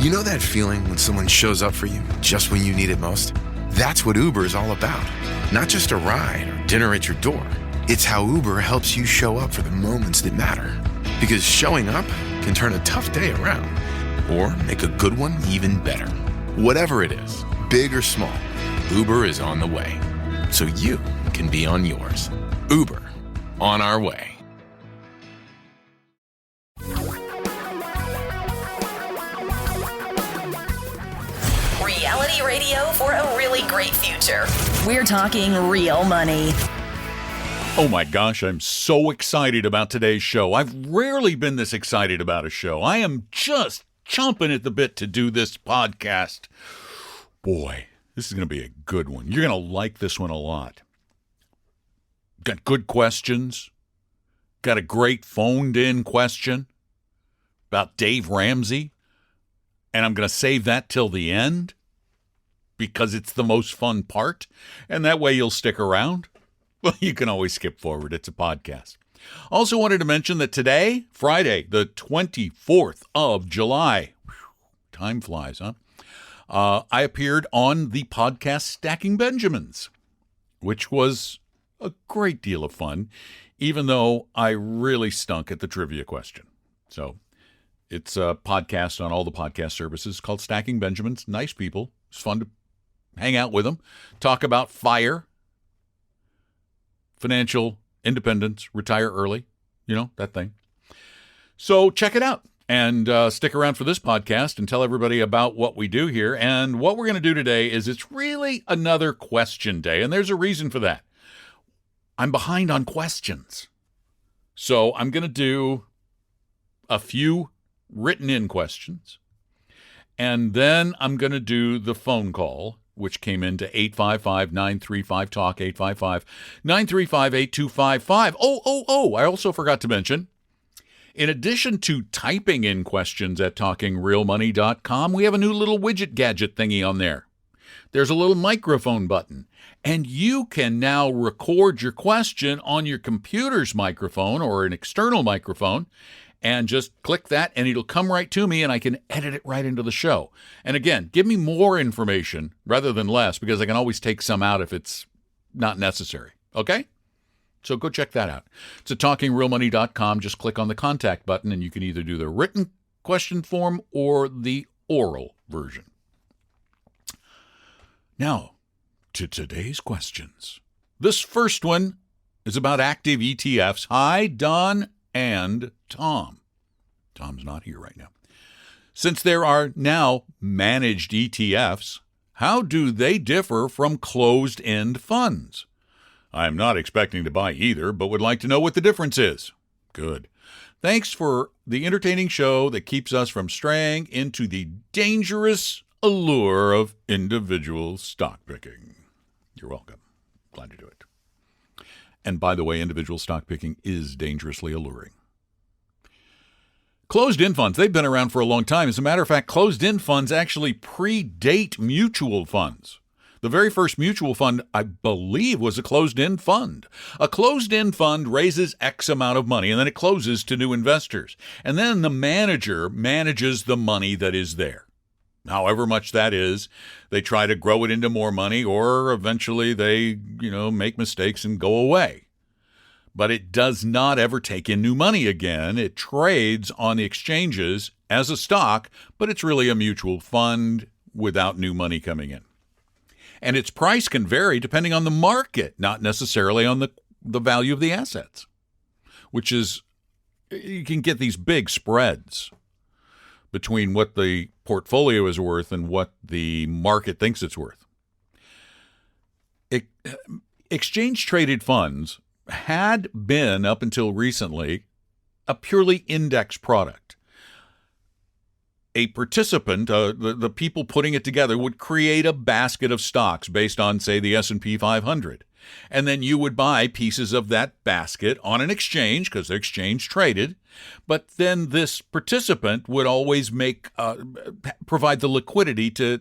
You know that feeling when someone shows up for you just when you need it most? That's what Uber is all about. Not just a ride or dinner at your door. It's how Uber helps you show up for the moments that matter. Because showing up can turn a tough day around or make a good one even better. Whatever it is, big or small, Uber is on the way. So you can be on yours. Uber, on our way. Reality radio for a really great future. We're talking real money. Oh my gosh, I'm so excited about today's show. I've rarely been this excited about a show. I am just chomping at the bit to do this podcast. Boy, this is going to be a good one. You're going to like this one a lot. Got good questions. Got a great phoned-in question about Dave Ramsey. And I'm going to save that till the end because it's the most fun part. And that way you'll stick around. Well, you can always skip forward. It's a podcast. Also wanted to mention that today, Friday, the 24th of July, time flies, huh? I appeared on the podcast Stacking Benjamins, which was a great deal of fun, even though I really stunk at the trivia question. So it's a podcast on all the podcast services called Stacking Benjamins. Nice people. It's fun to hang out with them, talk about FIRE, financial independence, retire early, you know, that thing. So check it out and stick around for this podcast and tell everybody about what we do here. And what we're going to do today is it's really another question day, and there's a reason for that. I'm behind on questions. So I'm going to do a few written in questions, and then I'm going to do the phone call, which came into 855-935-TALK, 855-935-8255. Oh, I also forgot to mention, in addition to typing in questions at talkingrealmoney.com, we have a new little widget gadget thingy on there. There's a little microphone button, and you can now record your question on your computer's microphone or an external microphone, and just click that, and it'll come right to me, and I can edit it right into the show. And again, give me more information rather than less, because I can always take some out if it's not necessary. Okay? So go check that out. It's at talkingrealmoney.com. Just click on the contact button, and you can either do the written question form or the oral version. Now, to today's questions. This first one is about active ETFs. Hi, Don and Tom. Tom's not here right now. Since there are now managed ETFs, how do they differ from closed-end funds? I am not expecting to buy either, but would like to know what the difference is. Good. Thanks for the entertaining show that keeps us from straying into the dangerous allure of individual stock picking. You're welcome. Glad to do it. And by the way, individual stock picking is dangerously alluring. Closed-end funds, they've been around for a long time. As a matter of fact, closed-end funds actually predate mutual funds. The very first mutual fund, I believe, was a closed-end fund. A closed-end fund raises X amount of money, and then it closes to new investors. And then the manager manages the money that is there. However much that is, they try to grow it into more money, or eventually they, make mistakes and go away. But it does not ever take in new money again. It trades on the exchanges as a stock, but it's really a mutual fund without new money coming in. And its price can vary depending on the market, not necessarily on the value of the assets, which is, you can get these big spreads between what the portfolio is worth and what the market thinks it's worth. Exchange-traded funds had been, up until recently, a purely index product. A participant, the people putting it together, would create a basket of stocks based on, say, the S&P 500. And then you would buy pieces of that basket on an exchange, because they're exchange traded. But then this participant would always provide the liquidity to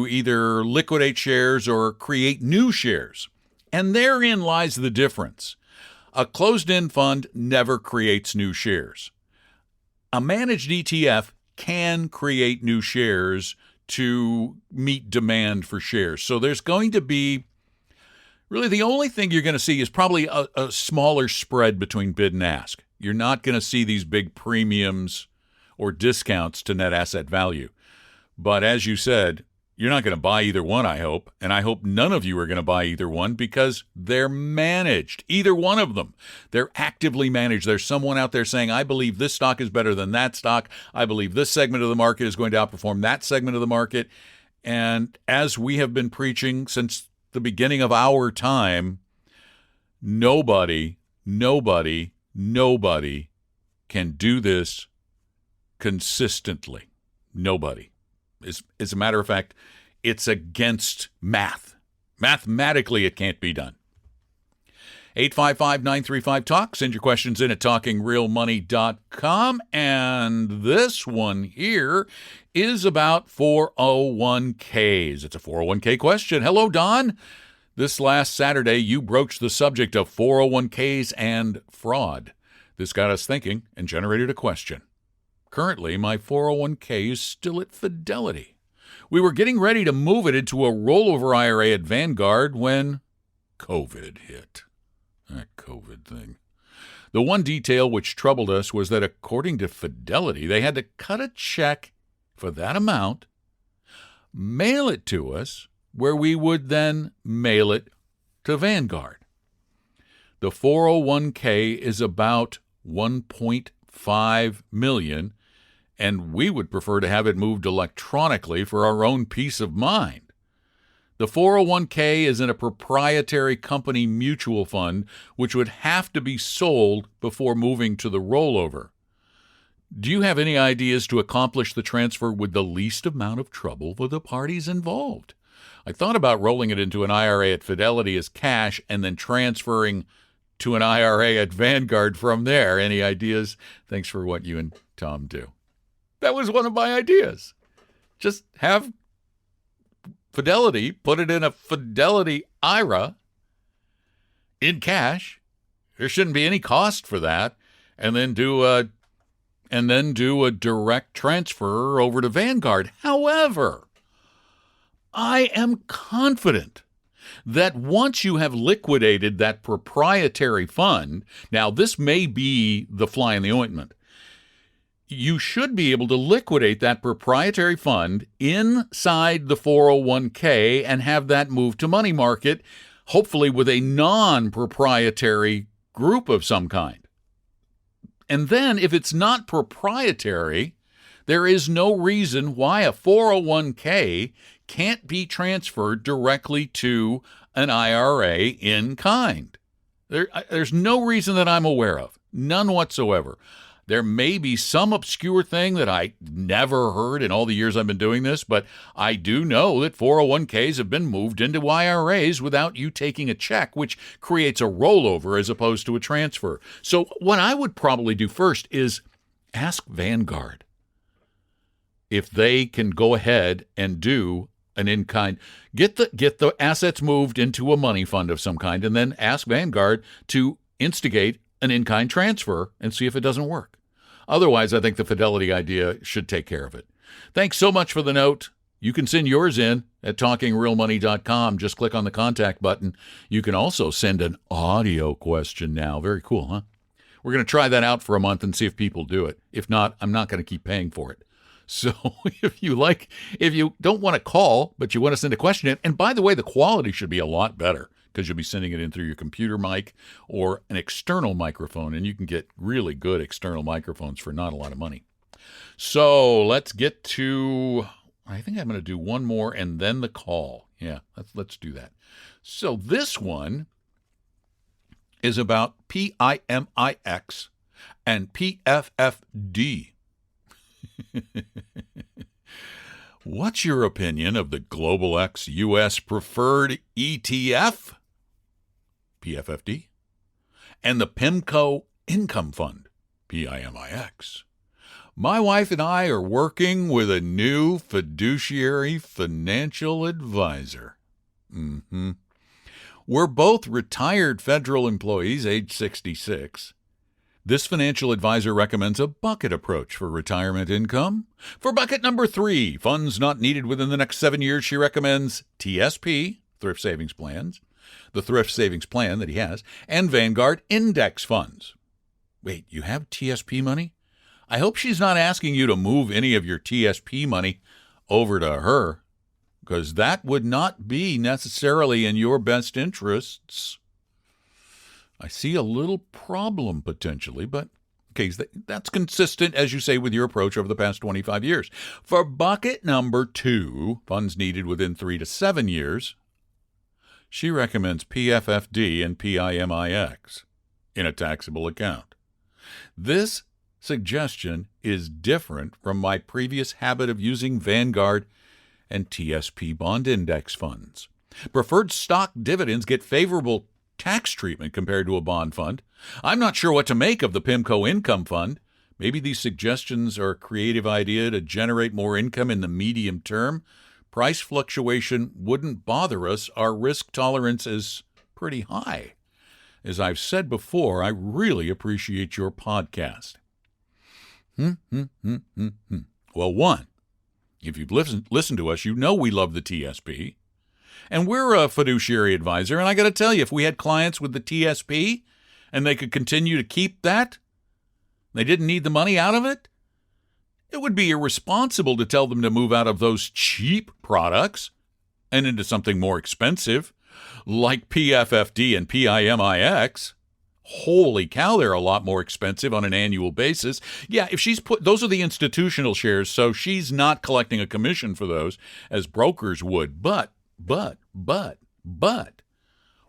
either liquidate shares or create new shares. And therein lies the difference. A closed-end fund never creates new shares. A managed ETF can create new shares to meet demand for shares. So there's going to be, really the only thing you're going to see is probably a smaller spread between bid and ask. You're not going to see these big premiums or discounts to net asset value. But as you said, you're not going to buy either one, I hope. And I hope none of you are going to buy either one because they're managed. Either one of them. They're actively managed. There's someone out there saying, I believe this stock is better than that stock. I believe this segment of the market is going to outperform that segment of the market. And as we have been preaching since the beginning of our time, nobody can do this consistently. Nobody. As a matter of fact, it's against math. Mathematically, it can't be done. 855-935-TALK. Send your questions in at talkingrealmoney.com. And this one here is about 401ks. It's a 401k question. Hello, Don. This last Saturday, you broached the subject of 401ks and fraud. This got us thinking and generated a question. Currently, my 401k is still at Fidelity. We were getting ready to move it into a rollover IRA at Vanguard when COVID hit. That COVID thing. The one detail which troubled us was that according to Fidelity, they had to cut a check for that amount, mail it to us, where we would then mail it to Vanguard. The 401k is about $1.5 million, and we would prefer to have it moved electronically for our own peace of mind. The 401k is in a proprietary company mutual fund, which would have to be sold before moving to the rollover. Do you have any ideas to accomplish the transfer with the least amount of trouble for the parties involved? I thought about rolling it into an IRA at Fidelity as cash and then transferring to an IRA at Vanguard from there. Any ideas? Thanks for what you and Tom do. That was one of my ideas. Just have Fidelity put it in a Fidelity IRA in cash. There shouldn't be any cost for that, and then do a direct transfer over to Vanguard. However, I am confident that once you have liquidated that proprietary fund, now this may be the fly in the ointment, you should be able to liquidate that proprietary fund inside the 401k and have that move to money market, hopefully with a non-proprietary group of some kind. And then if it's not proprietary, there is no reason why a 401k can't be transferred directly to an IRA in kind. There's no reason that I'm aware of. None whatsoever. There may be some obscure thing that I never heard in all the years I've been doing this, but I do know that 401ks have been moved into IRAs without you taking a check, which creates a rollover as opposed to a transfer. So what I would probably do first is ask Vanguard if they can go ahead and do an in-kind, get the assets moved into a money fund of some kind, and then ask Vanguard to instigate an in-kind transfer and see if it doesn't work. Otherwise, I think the Fidelity idea should take care of it. Thanks so much for the note. You can send yours in at talkingrealmoney.com. Just click on the contact button. You can also send an audio question now. Very cool, huh? We're going to try that out for a month and see if people do it. If not, I'm not going to keep paying for it. So if you don't want to call, but you want to send a question in, and by the way, the quality should be a lot better because you'll be sending it in through your computer mic or an external microphone, and you can get really good external microphones for not a lot of money. So let's get to, I think I'm going to do one more and then the call. Yeah, let's do that. So this one is about PIMIX and PFFD. What's your opinion of the Global X U.S. Preferred ETF, PFFD, and the PIMCO Income Fund, PIMIX? My wife and I are working with a new fiduciary financial advisor. We're both retired federal employees, age 66. This financial advisor recommends a bucket approach for retirement income. For bucket number 3, funds not needed within the next 7 years, she recommends TSP, Thrift Savings Plans, the Thrift Savings Plan that he has, and Vanguard Index Funds. Wait, you have TSP money? I hope she's not asking you to move any of your TSP money over to her, because that would not be necessarily in your best interests. I see a little problem potentially, but okay, that's consistent, as you say, with your approach over the past 25 years. For bucket number 2, funds needed within 3 to 7 years, she recommends PFFD and PIMIX in a taxable account. This suggestion is different from my previous habit of using Vanguard and TSP bond index funds. Preferred stock dividends get favorable tax treatment compared to a bond fund. I'm not sure what to make of the PIMCO Income Fund. Maybe these suggestions are a creative idea to generate more income in the medium term. Price fluctuation wouldn't bother us. Our risk tolerance is pretty high. As I've said before, I really appreciate your podcast. Well, one, if you've listened to us, you know we love the TSP. And we're a fiduciary advisor, and I got to tell you, if we had clients with the TSP and they could continue to keep that, they didn't need the money out of it, it would be irresponsible to tell them to move out of those cheap products and into something more expensive, like PFFD and PIMIX. Holy cow, they're a lot more expensive on an annual basis. Yeah, if she's those are the institutional shares, so she's not collecting a commission for those as brokers would. But,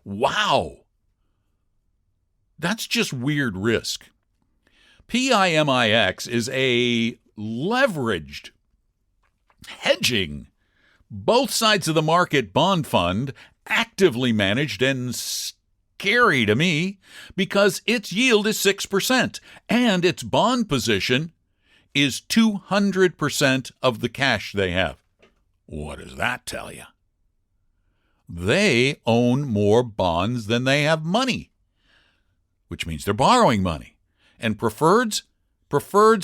wow, that's just weird risk. PIMIX is a leveraged, hedging, both sides of the market bond fund, actively managed and scary to me because its yield is 6% and its bond position is 200% of the cash they have. What does that tell you? They own more bonds than they have money, which means they're borrowing money. And preferreds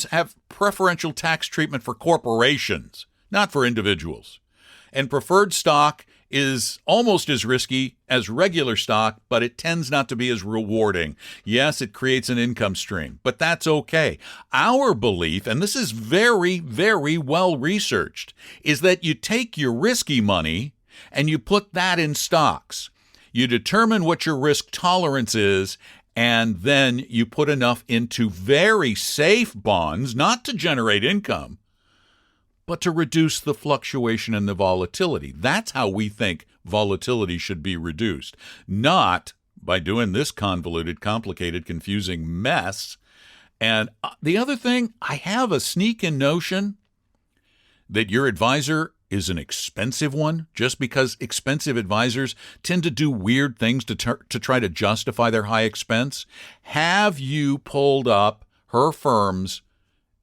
have preferential tax treatment for corporations, not for individuals. And preferred stock is almost as risky as regular stock, but it tends not to be as rewarding. Yes, it creates an income stream, but that's okay. Our belief, and this is very, very well researched, is that you take your risky money and you put that in stocks. You determine what your risk tolerance is, and then you put enough into very safe bonds, not to generate income, but to reduce the fluctuation and the volatility. That's how we think volatility should be reduced, not by doing this convoluted, complicated, confusing mess. And the other thing, I have a sneaking notion that your advisor is an expensive one, just because expensive advisors tend to do weird things to try to justify their high expense. Have you pulled up her firm's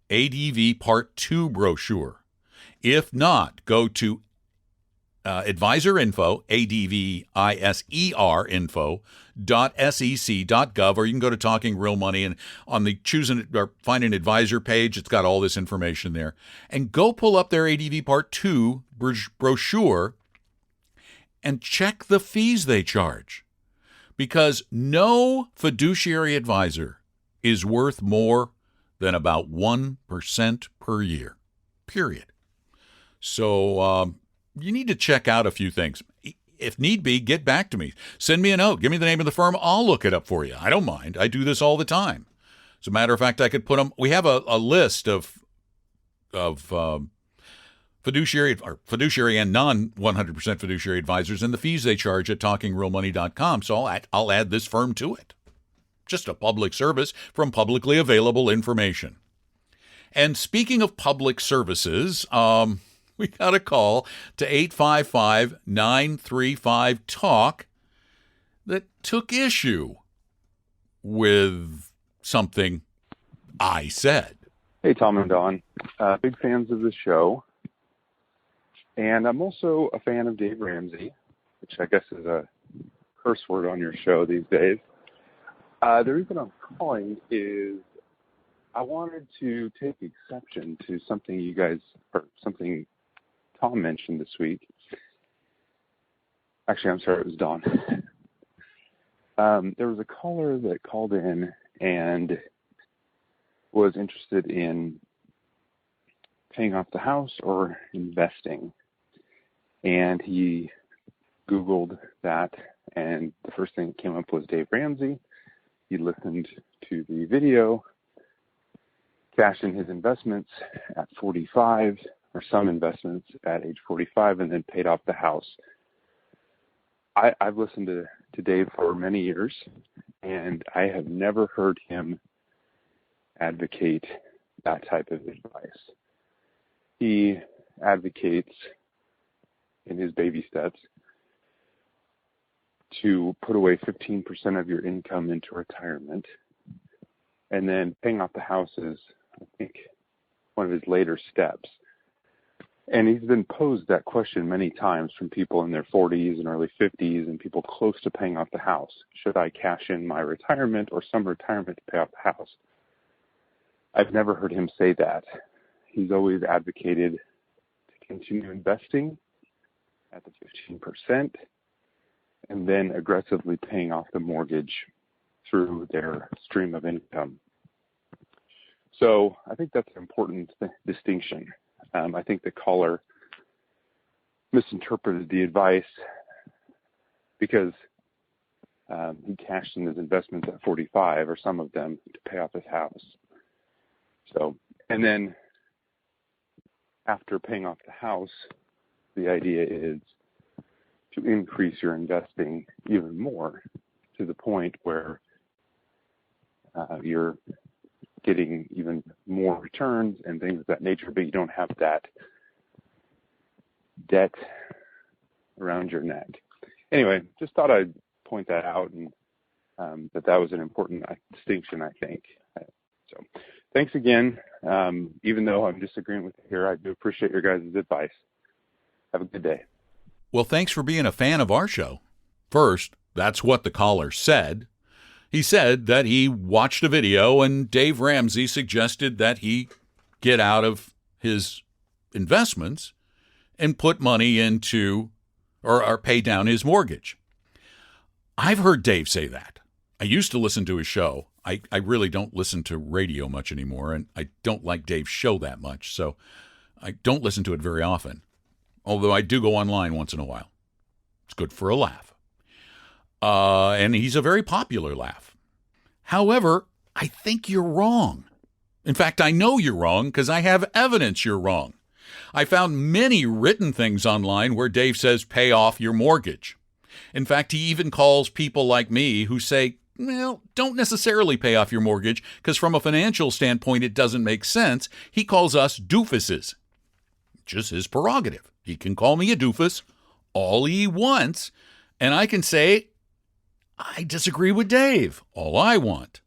ADV Part 2 brochure? If not, go to advisor info, ADVISER info.sec.gov, or you can go to Talking Real Money, and on the choosing or find an advisor page, it's got all this information there. And go pull up their ADV Part 2 brochure and check the fees they charge. Because no fiduciary advisor is worth more than about 1% per year, period. So you need to check out a few things. If need be, get back to me. Send me a note. Give me the name of the firm. I'll look it up for you. I don't mind. I do this all the time. As a matter of fact, I could put them. We have a list of fiduciary and non-100% fiduciary advisors and the fees they charge at TalkingRealMoney.com. So I'll add this firm to it. Just a public service from publicly available information. And speaking of public services, we got a call to 855-935-TALK that took issue with something I said. Hey, Tom and Don. Big fans of the show. And I'm also a fan of Dave Ramsey, which I guess is a curse word on your show these days. The reason I'm calling is I wanted to take exception to something something Tom mentioned this week. Actually, I'm sorry, it was Dawn. There was a caller that called in and was interested in paying off the house or investing. And he Googled that, and the first thing that came up was Dave Ramsey. He listened to the video, cashed in his investments at 45, or some investments at age 45, and then paid off the house. I've listened to Dave for many years, and I have never heard him advocate that type of advice. He advocates in his baby steps to put away 15% of your income into retirement, and then paying off the house is, I think, one of his later steps. And he's been posed that question many times from people in their 40s and early 50s and people close to paying off the house. Should I cash in my retirement or some retirement to pay off the house? I've never heard him say that. He's always advocated to continue investing at the 15% and then aggressively paying off the mortgage through their stream of income. So I think that's an important distinction. I think the caller misinterpreted the advice because he cashed in his investments at 45, or some of them, to pay off his house. So, and then after paying off the house, the idea is to increase your investing even more to the point where you're getting even more returns and things of that nature, but you don't have that debt around your neck. Anyway, just thought I'd point that out, and that was an important distinction, I think. So thanks again. Even though I'm disagreeing with you here, I do appreciate your guys' advice. Have a good day. Well, thanks for being a fan of our show. First, that's what the caller said. He said that he watched a video and Dave Ramsey suggested that he get out of his investments and put money into or pay down his mortgage. I've heard Dave say that. I used to listen to his show. I really don't listen to radio much anymore, and I don't like Dave's show that much, so I don't listen to it very often, although I do go online once in a while. It's good for a laugh. And he's a very popular laugh. However, I think you're wrong. In fact, I know you're wrong because I have evidence you're wrong. I found many written things online where Dave says pay off your mortgage. In fact, he even calls people like me who say, well, don't necessarily pay off your mortgage because from a financial standpoint, it doesn't make sense. He calls us doofuses. Just his prerogative. He can call me a doofus all he wants, and I can say, I disagree with Dave, all I want.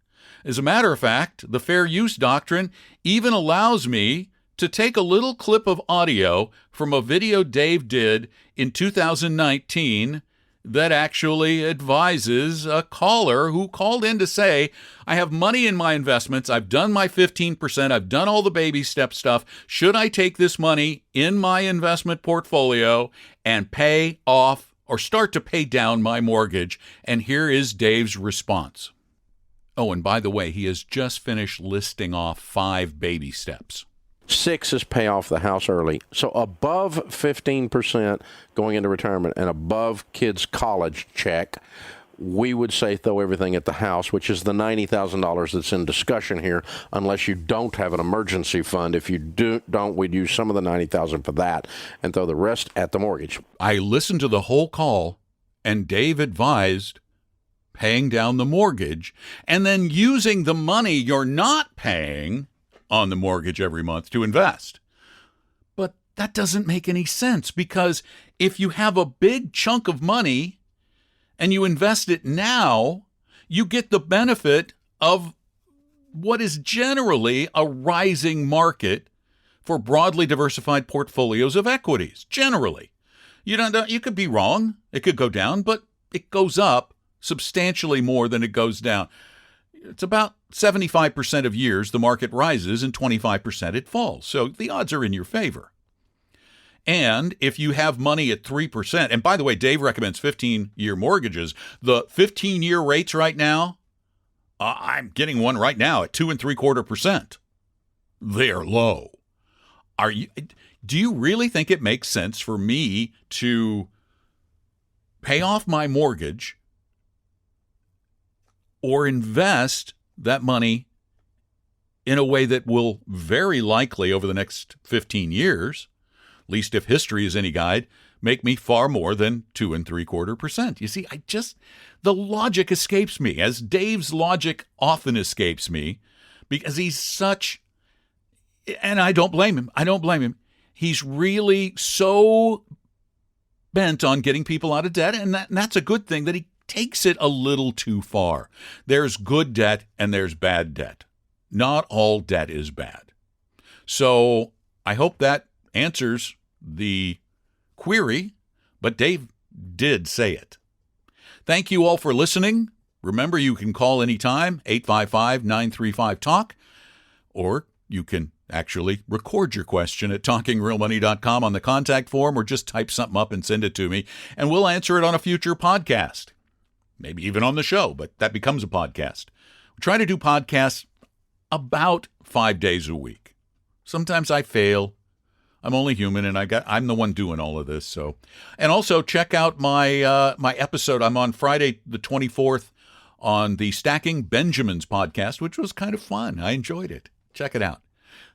As a matter of fact, the fair use doctrine even allows me to take a little clip of audio from a video Dave did in 2019 that actually advises a caller who called in to say, I have money in my investments, I've done my 15%, I've done all the baby step stuff. Should I take this money in my investment portfolio and pay off or start to pay down my mortgage? And here is Dave's response. Oh, and by the way, he has just finished listing off 5 baby steps. 6 is pay off the house early. So above 15% going into retirement and above kids' college check, we would say throw everything at the house, which is the $90,000 that's in discussion here, unless you don't have an emergency fund. If you don't, we'd use some of the $90,000 for that and throw the rest at the mortgage. I listened to the whole call, and Dave advised paying down the mortgage and then using the money you're not paying on the mortgage every month to invest. But that doesn't make any sense, because if you have a big chunk of money and you invest it now, you get the benefit of what is generally a rising market for broadly diversified portfolios of equities. Generally, you could be wrong. It could go down, but it goes up substantially more than it goes down. it's about 75% of years the market rises and 25% it falls. So the odds are in your favor. And if you have money at 3%, and by the way, Dave recommends 15-year mortgages. The 15-year rates right now, I'm getting one right now at 2.75%. They're low. Do you really think it makes sense for me to pay off my mortgage or invest that money in a way that will very likely over the next 15 years, at least if history is any guide, make me far more than 2.75%? You see, the logic escapes me, as Dave's logic often escapes me, because he's such, and I don't blame him. He's really so bent on getting people out of debt, and that's a good thing, that he takes it a little too far. There's good debt and there's bad debt. Not all debt is bad. So I hope that answers the query, but Dave did say it. Thank you all for listening. Remember, you can call anytime, 855-935-TALK, or you can actually record your question at talkingrealmoney.com on the contact form, or just type something up and send it to me, and we'll answer it on a future podcast. Maybe even on the show, but that becomes a podcast. We try to do podcasts about 5 days a week. Sometimes I fail. I'm only human, and I'm the one doing all of this. So, and also check out my my episode. I'm on Friday the 24th on the Stacking Benjamins podcast, which was kind of fun. I enjoyed it. Check it out.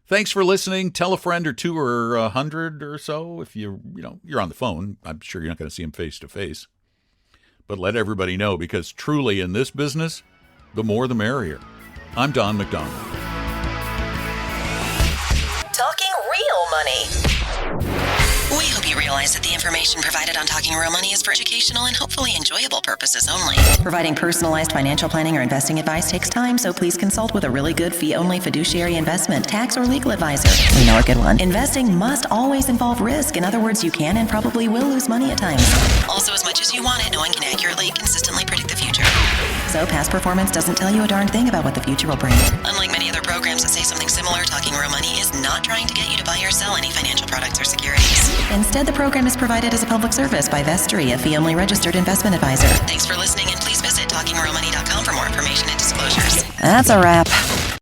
Thanks for listening. Tell a friend or two or 100 or so. If you're on the phone, I'm sure you're not going to see them face to face. But let everybody know, because truly in this business, the more the merrier. I'm Don McDonald. Talking real money. We hope you realize that the information provided on Talking Real Money is for educational and hopefully enjoyable purposes only. Providing personalized financial planning or investing advice takes time, so please consult with a really good fee-only fiduciary investment, tax, or legal advisor. We know a good one. Investing must always involve risk. In other words, you can and probably will lose money at times. Also, as much as you want it, no one can accurately, consistently predict the future. So past performance doesn't tell you a darn thing about what the future will bring. Unlike many other programs that say something similar, Talking Real Money is not trying to get you to buy or sell any financial products or securities. Instead, the program is provided as a public service by Vestry, a fee-only registered investment advisor. Thanks for listening, and please visit talkingrealmoney.com for more information and disclosures. That's a wrap.